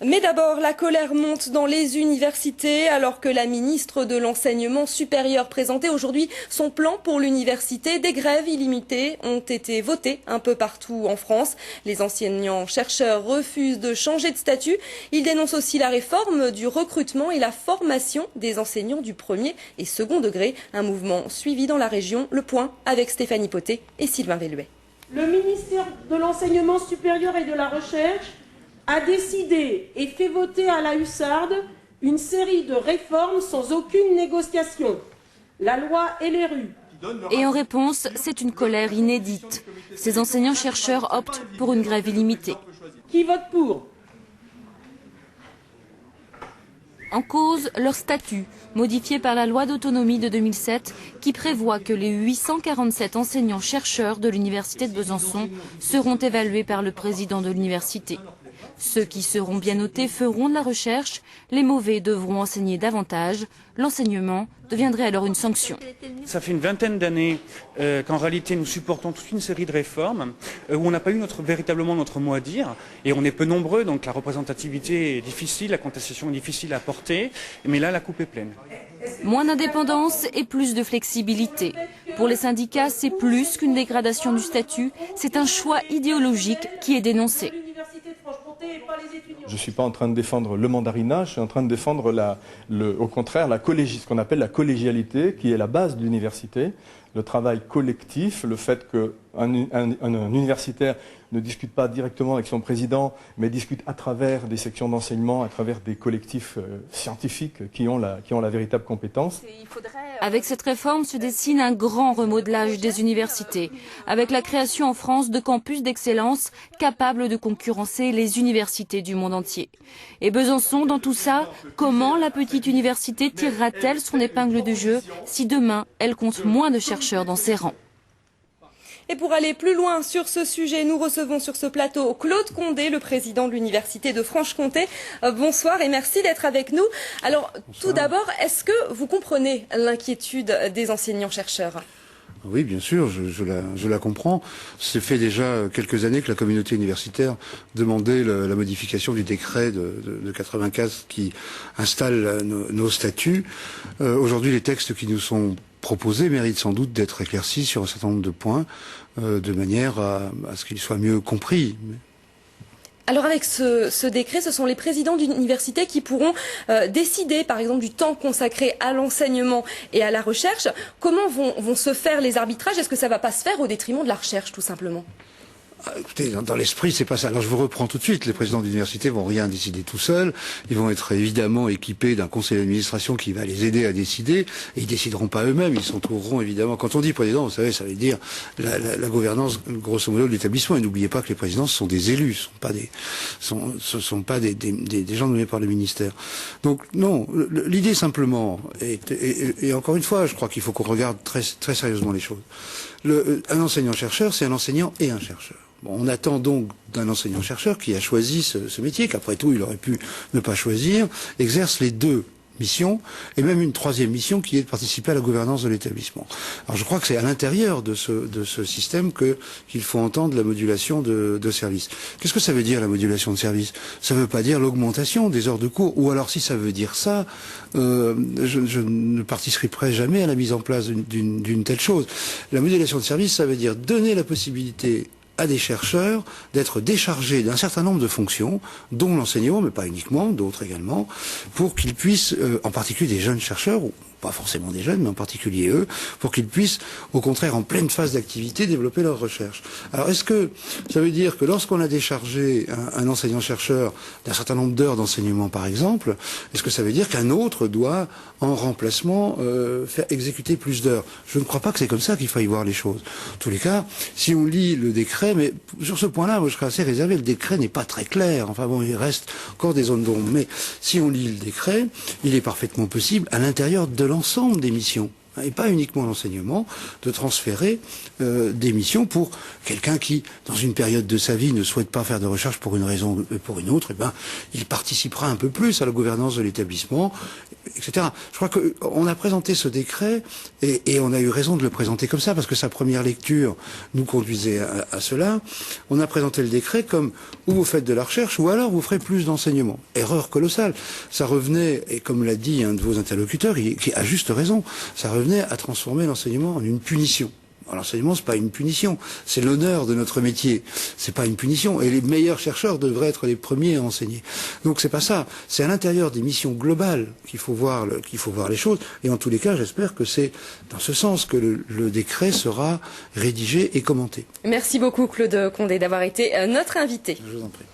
Mais d'abord, la colère monte dans les universités alors que la ministre de l'Enseignement supérieur présentait aujourd'hui son plan pour l'université. Des grèves illimitées ont été votées un peu partout en France. Les enseignants-chercheurs refusent de changer de statut. Ils dénoncent aussi la réforme du recrutement et la formation des enseignants du premier et second degré. Un mouvement suivi dans la région. Le point avec Stéphanie Poté et Sylvain Velluet. Le ministère de l'Enseignement supérieur et de la Recherche a décidé et fait voter à la Hussarde une série de réformes sans aucune négociation. La loi LRU. Et en réponse, c'est une colère inédite. Ces enseignants-chercheurs optent pour une grève illimitée. Qui vote pour? En cause, leur statut, modifié par la loi d'autonomie de 2007, qui prévoit que les 847 enseignants-chercheurs de l'université de Besançon seront évalués par le président de l'université. Ceux qui seront bien notés feront de la recherche, les mauvais devront enseigner davantage. L'enseignement deviendrait alors une sanction. Ça fait une vingtaine d'années qu'en réalité nous supportons toute une série de réformes où on n'a pas eu véritablement notre mot à dire et on est peu nombreux, donc la représentativité est difficile, la contestation est difficile à porter, mais là la coupe est pleine. Moins d'indépendance et plus de flexibilité. Pour les syndicats, c'est plus qu'une dégradation du statut, c'est un choix idéologique qui est dénoncé. Je ne suis pas en train de défendre le mandarinat, je suis en train de défendre au contraire ce qu'on appelle la collégialité, qui est la base de l'université, le travail collectif, le fait qu'un universitaire ne discute pas directement avec son président, mais discute à travers des sections d'enseignement, à travers des collectifs scientifiques qui ont la véritable compétence. Avec cette réforme se dessine un grand remodelage des universités, avec la création en France de campus d'excellence capables de concurrencer les universités du monde entier. Et Besançon, dans tout ça, comment la petite université tirera-t-elle son épingle de jeu si demain elle compte moins de chercheurs dans ses rangs? Et pour aller plus loin sur ce sujet, nous recevons sur ce plateau Claude Condé, le président de l'Université de Franche-Comté. Bonsoir et merci d'être avec nous. Alors, tout d'abord, est-ce que vous comprenez l'inquiétude des enseignants-chercheurs ? Oui, bien sûr, je la comprends. C'est fait déjà quelques années que la communauté universitaire demandait la modification du décret de 95 qui installe nos statuts. Aujourd'hui, les textes qui nous sont proposés méritent sans doute d'être éclaircis sur un certain nombre de points, de manière à ce qu'ils soient mieux compris. Alors avec ce décret, ce sont les présidents d'université qui pourront décider par exemple du temps consacré à l'enseignement et à la recherche. Comment vont se faire les arbitrages? Est-ce que ça ne va pas se faire au détriment de la recherche tout simplement? Écoutez, dans l'esprit, c'est pas ça. Alors je vous reprends tout de suite. Les présidents d'université vont rien décider tout seuls. Ils vont être évidemment équipés d'un conseil d'administration qui va les aider à décider. Et ils décideront pas eux-mêmes. Ils s'entoureront évidemment. Quand on dit président, vous savez, ça veut dire la gouvernance, grosso modo, de l'établissement. Et n'oubliez pas que les présidents sont des élus, ce sont pas des gens nommés par le ministère. Donc non, l'idée simplement, et encore une fois, je crois qu'il faut qu'on regarde très, très sérieusement les choses. Un enseignant-chercheur, c'est un enseignant et un chercheur. Bon, on attend donc d'un enseignant-chercheur qui a choisi ce métier, qu'après tout il aurait pu ne pas choisir, exerce les deux missions, et même une troisième mission qui est de participer à la gouvernance de l'établissement. Alors je crois que c'est à l'intérieur de ce système qu'il faut entendre la modulation de service. Qu'est-ce que ça veut dire la modulation de service? Ça ne veut pas dire l'augmentation des heures de cours, ou alors si ça veut dire ça, je ne participerai jamais à la mise en place d'une telle chose. La modulation de service, ça veut dire donner la possibilité à des chercheurs d'être déchargés d'un certain nombre de fonctions, dont l'enseignement, mais pas uniquement, d'autres également, pour qu'ils puissent, en particulier des jeunes chercheurs, ou pas forcément des jeunes, mais en particulier eux, pour qu'ils puissent, au contraire, en pleine phase d'activité, développer leur recherche. Alors, est-ce que ça veut dire que lorsqu'on a déchargé un enseignant-chercheur d'un certain nombre d'heures d'enseignement, par exemple, est-ce que ça veut dire qu'un autre doit, en remplacement, faire exécuter plus d'heures? Je ne crois pas que c'est comme ça qu'il faille voir les choses. En tous les cas, si on lit le décret, mais sur ce point-là, moi je serais assez réservé, le décret n'est pas très clair, enfin bon, il reste encore des zones d'ombre, mais si on lit le décret, il est parfaitement possible, à l'intérieur de l'ensemble des missions, et pas uniquement l'enseignement, de transférer des missions pour quelqu'un qui, dans une période de sa vie, ne souhaite pas faire de recherche pour une raison ou pour une autre, il participera un peu plus à la gouvernance de l'établissement, etc. Je crois qu'on a présenté ce décret et on a eu raison de le présenter comme ça parce que sa première lecture nous conduisait à cela. On a présenté le décret comme ou vous faites de la recherche ou alors vous ferez plus d'enseignement. Erreur colossale. Ça revenait, et comme l'a dit un de vos interlocuteurs, qui a juste raison, ça revenait à transformer l'enseignement en une punition. L'enseignement, c'est pas une punition, c'est l'honneur de notre métier. C'est pas une punition. Et les meilleurs chercheurs devraient être les premiers à enseigner. Donc c'est pas ça. C'est à l'intérieur des missions globales qu'il faut voir les choses. Et en tous les cas, j'espère que c'est dans ce sens que le décret sera rédigé et commenté. Merci beaucoup Claude Condé d'avoir été notre invité. Je vous en prie.